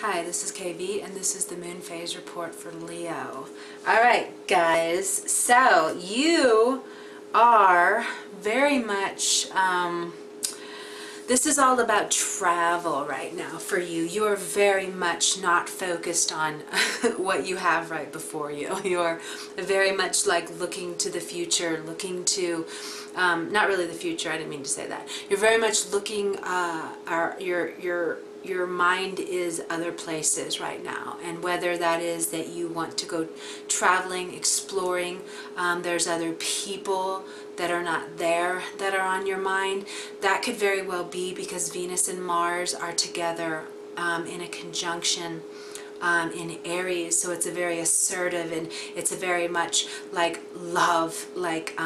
Hi, this is KB, and this is the moon phase report for Leo. Alright, guys, so you are very much, this is all about travel right now for you. You are very much not focused on what you have right before you. You are very much like looking to the future, looking to, not really the future, I didn't mean to say that. You're very much looking, your mind is other places right now, and whether that is that you want to go traveling, exploring, there's other people that are not there that are on your mind. That could very well be because Venus and Mars are together in a conjunction in Aries, so it's a very assertive, and it's a very much like love, like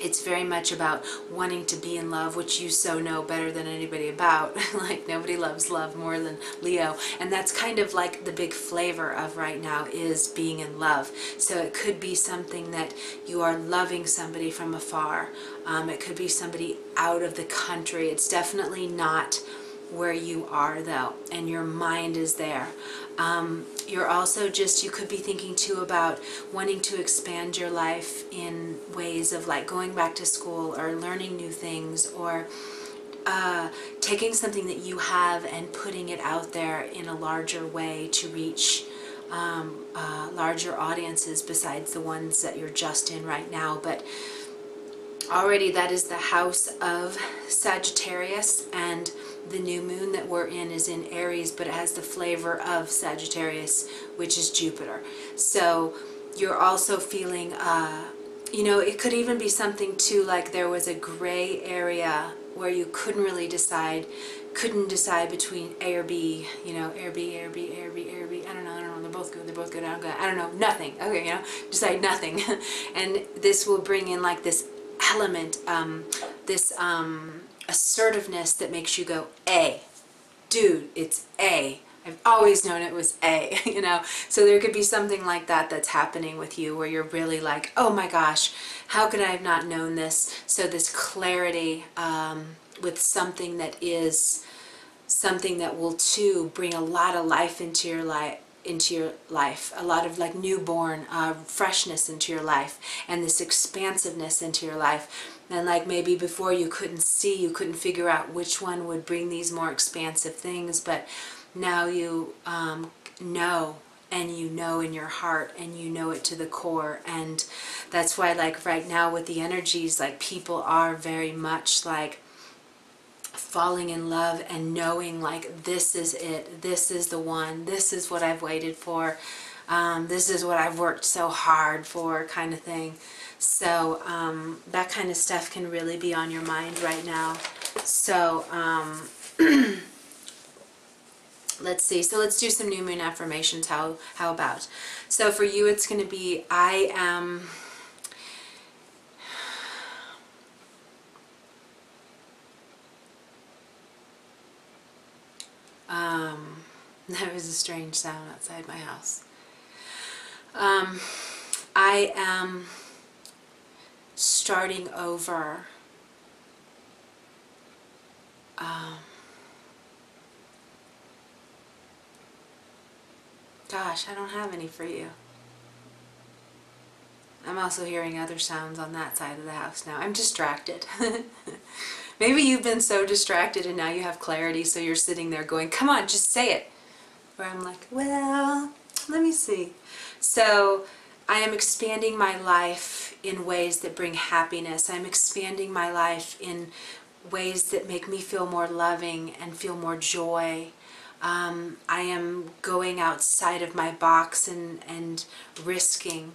it's very much about wanting to be in love, which you so know better than anybody about. Like, nobody loves love more than Leo. And that's kind of like the big flavor of right now, is being in love. So it could be something that you are loving somebody from afar. It could be somebody out of the country. It's definitely not where you are, though, and your mind is there. You're also just, you could be thinking too about wanting to expand your life in ways of like going back to school or learning new things, or taking something that you have and putting it out there in a larger way to reach larger audiences besides the ones that you're just in right now. But already that is the house of Sagittarius, and the new moon that we're in is in Aries, but it has the flavor of Sagittarius, which is Jupiter. So you're also feeling, you know, it could even be something too, like there was a gray area where you couldn't really decide, between A or B, you know, A or B, A or B, A or B, A or B, I don't know, they're both good, I don't know, nothing, okay, you know, decide nothing. And this will bring in like this element, this assertiveness that makes you go, A, dude, it's A. I've always known it was A, you know. So there could be something like that that's happening with you, where you're really like, oh my gosh, how could I have not known this? So this clarity with something that is something that will too bring a lot of life into your life, a lot of like newborn freshness into your life, and this expansiveness into your life. And like maybe before you couldn't see, you couldn't figure out which one would bring these more expansive things, but now you know, and you know in your heart, and you know it to the core. And that's why like right now with the energies, like people are very much like falling in love and knowing like this is it, this is the one, this is what I've waited for, this is what I've worked so hard for, kind of thing. So that kind of stuff can really be on your mind right now. So let's see, so let's do some new moon affirmations. How about, so for you it's going to be, I am that was a strange sound outside my house. I am starting over. Gosh, I don't have any for you. I'm also hearing other sounds on that side of the house now. I'm distracted. Maybe you've been so distracted and now you have clarity, so you're sitting there going, come on, just say it. Where I'm like, well, let me see. So I am expanding my life in ways that bring happiness. I'm expanding my life in ways that make me feel more loving and feel more joy. I am going outside of my box and risking.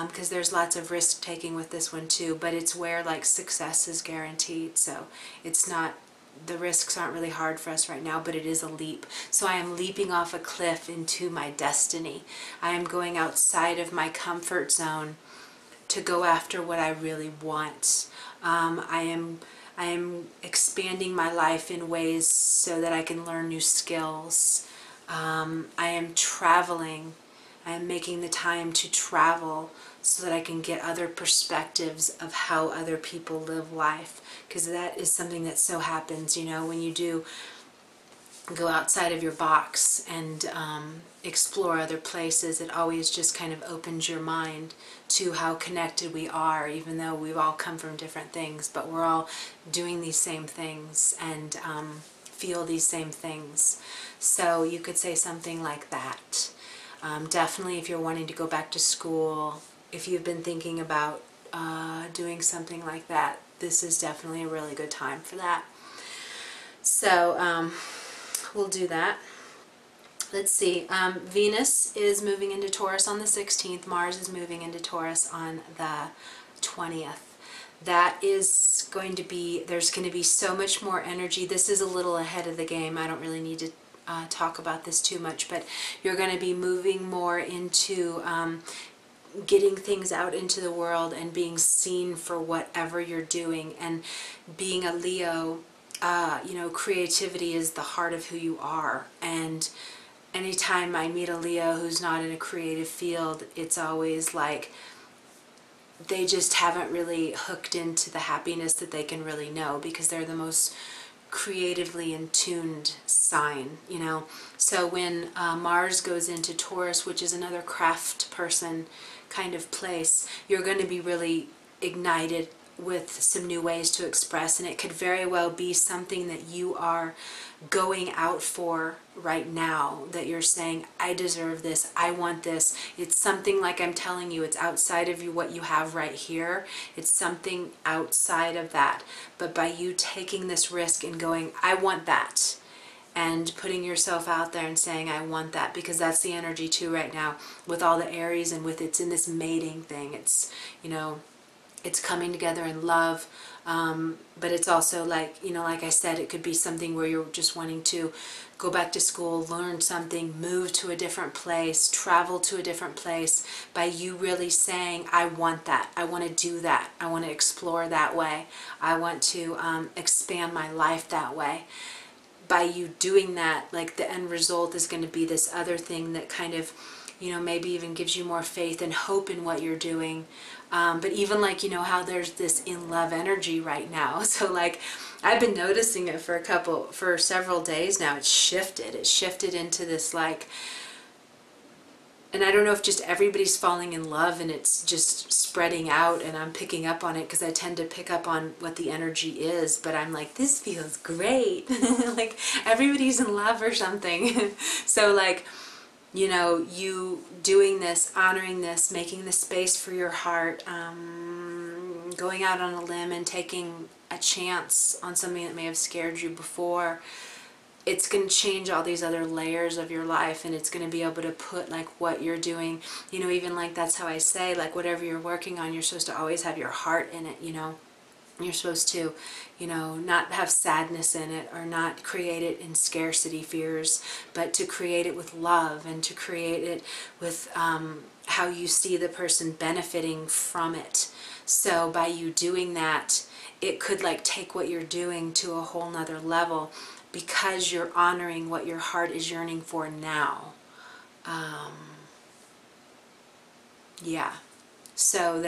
Because there's lots of risk taking with this one too, but it's where like success is guaranteed. So it's not, the risks aren't really hard for us right now, but it is a leap. So I am leaping off a cliff into my destiny. I am going outside of my comfort zone to go after what I really want. I am expanding my life in ways so that I can learn new skills. I am traveling. I am making the time to travel so that I can get other perspectives of how other people live life, because that is something that so happens, you know, when you do go outside of your box and explore other places, it always just kind of opens your mind to how connected we are, even though we've all come from different things, but we're all doing these same things and feel these same things. So you could say something like that. Definitely if you're wanting to go back to school, if you've been thinking about doing something like that, this is definitely a really good time for that. So we'll do that. Let's see, Venus is moving into Taurus on the 16th, Mars is moving into Taurus on the 20th. That is going to be, there's going to be so much more energy. This is a little ahead of the game. I don't really need to talk about this too much, but you're going to be moving more into getting things out into the world and being seen for whatever you're doing. And being a Leo, you know, creativity is the heart of who you are. And anytime I meet a Leo who's not in a creative field, it's always like they just haven't really hooked into the happiness that they can really know, because they're the most creatively in tuned sign, you know. So when Mars goes into Taurus, which is another craft person kind of place, you're going to be really ignited with some new ways to express, and it could very well be something that you are going out for right now, that you're saying, I deserve this, I want this. It's something, like I'm telling you, it's outside of you, what you have right here. It's something outside of that. But by you taking this risk and going, I want that, and putting yourself out there and saying, I want that, because that's the energy too right now with all the Aries, and with it's in this mating thing. It's, you know, it's coming together in love, but it's also like, you know, like I said, it could be something where you're just wanting to go back to school, learn something, move to a different place, travel to a different place. By you really saying, I want that, I want to do that, I want to explore that way, I want to expand my life that way. By you doing that, like, the end result is going to be this other thing that kind of, you know, maybe even gives you more faith and hope in what you're doing. But even like, you know, how there's this in love energy right now. So like, I've been noticing it for several days now. It's shifted into this, like, and I don't know if just everybody's falling in love and it's just spreading out, and I'm picking up on it because I tend to pick up on what the energy is, but I'm like, this feels great. Like everybody's in love or something. So like, you know, you doing this, honoring this, making the space for your heart, going out on a limb and taking a chance on something that may have scared you before, it's going to change all these other layers of your life, and it's going to be able to put like what you're doing, you know, even like, that's how I say, like, whatever you're working on, you're supposed to always have your heart in it, you know. You're supposed to, you know, not have sadness in it, or not create it in scarcity fears, but to create it with love, and to create it with how you see the person benefiting from it. So by you doing that, it could like take what you're doing to a whole nother level, because you're honoring what your heart is yearning for now. Yeah. So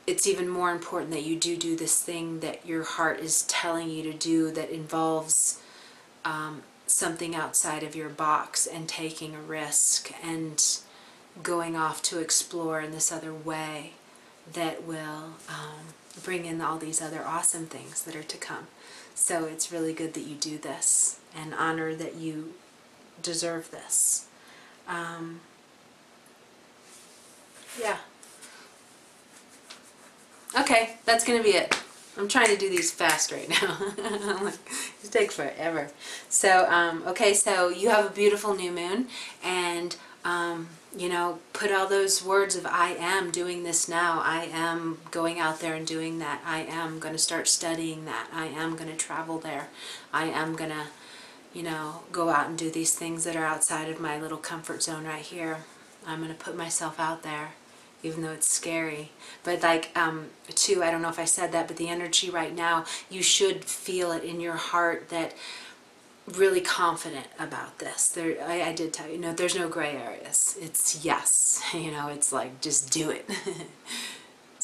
it's even more important that you do this thing that your heart is telling you to do, that involves something outside of your box, and taking a risk and going off to explore in this other way that will bring in all these other awesome things that are to come. So it's really good that you do this and honor that you deserve this. Yeah. Okay, that's going to be it. I'm trying to do these fast right now. I'm like, it takes forever. So, okay, so you have a beautiful new moon, and, you know, put all those words of I am doing this now. I am going out there and doing that. I am going to start studying that. I am going to travel there. I am going to, you know, go out and do these things that are outside of my little comfort zone right here. I'm going to put myself out there, even though it's scary. But like, too, I don't know if I said that, but the energy right now, you should feel it in your heart, that really confident about this. I did tell you, no, there's no gray areas. It's yes, you know, it's like, just do it.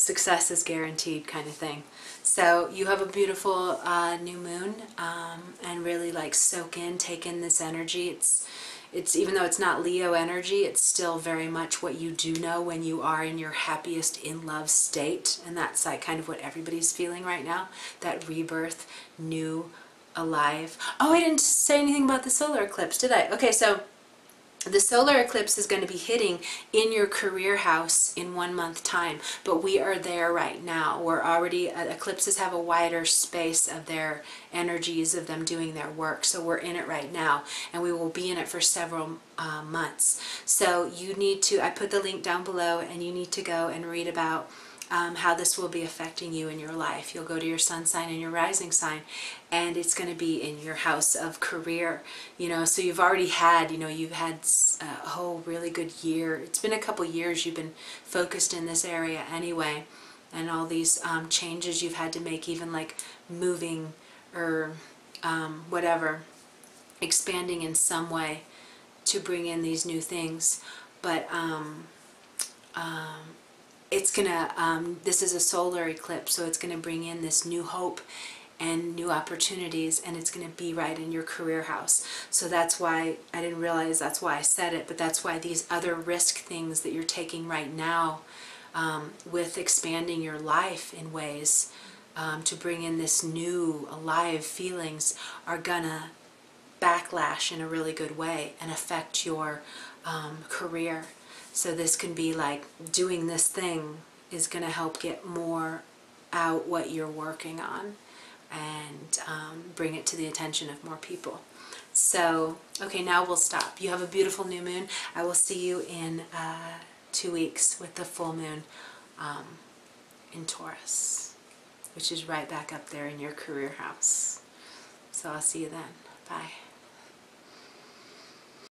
success is guaranteed kind of thing. So you have a beautiful new moon, and really like soak in, take in this energy. It's even though it's not Leo energy, it's still very much what you do know when you are in your happiest in love state. And that's like kind of what everybody's feeling right now, that rebirth, new, alive. Oh, I didn't say anything about the solar eclipse, did I? Okay, so the solar eclipse is going to be hitting in your career house in 1 month time, but we are there right now. We're already, eclipses have a wider space of their energies, of them doing their work, so we're in it right now, and we will be in it for several months. So you need to, I put the link down below, and you need to go and read about how this will be affecting you in your life. You'll go to your sun sign and your rising sign, and it's going to be in your house of career. You know, so you've already had, you know, you've had a whole really good year. It's been a couple years you've been focused in this area anyway, and all these changes you've had to make, even like moving or whatever, expanding in some way to bring in these new things. But it's gonna, this is a solar eclipse, so it's gonna bring in this new hope and new opportunities, and it's gonna be right in your career house. So that's why, I didn't realize that's why I said it, but that's why these other risk things that you're taking right now, with expanding your life in ways to bring in this new alive feelings, are gonna backlash in a really good way and affect your career. So this can be like, doing this thing is going to help get more out what you're working on, and bring it to the attention of more people. So, okay, now we'll stop. You have a beautiful new moon. I will see you in 2 weeks with the full moon in Taurus, which is right back up there in your career house. So I'll see you then. Bye.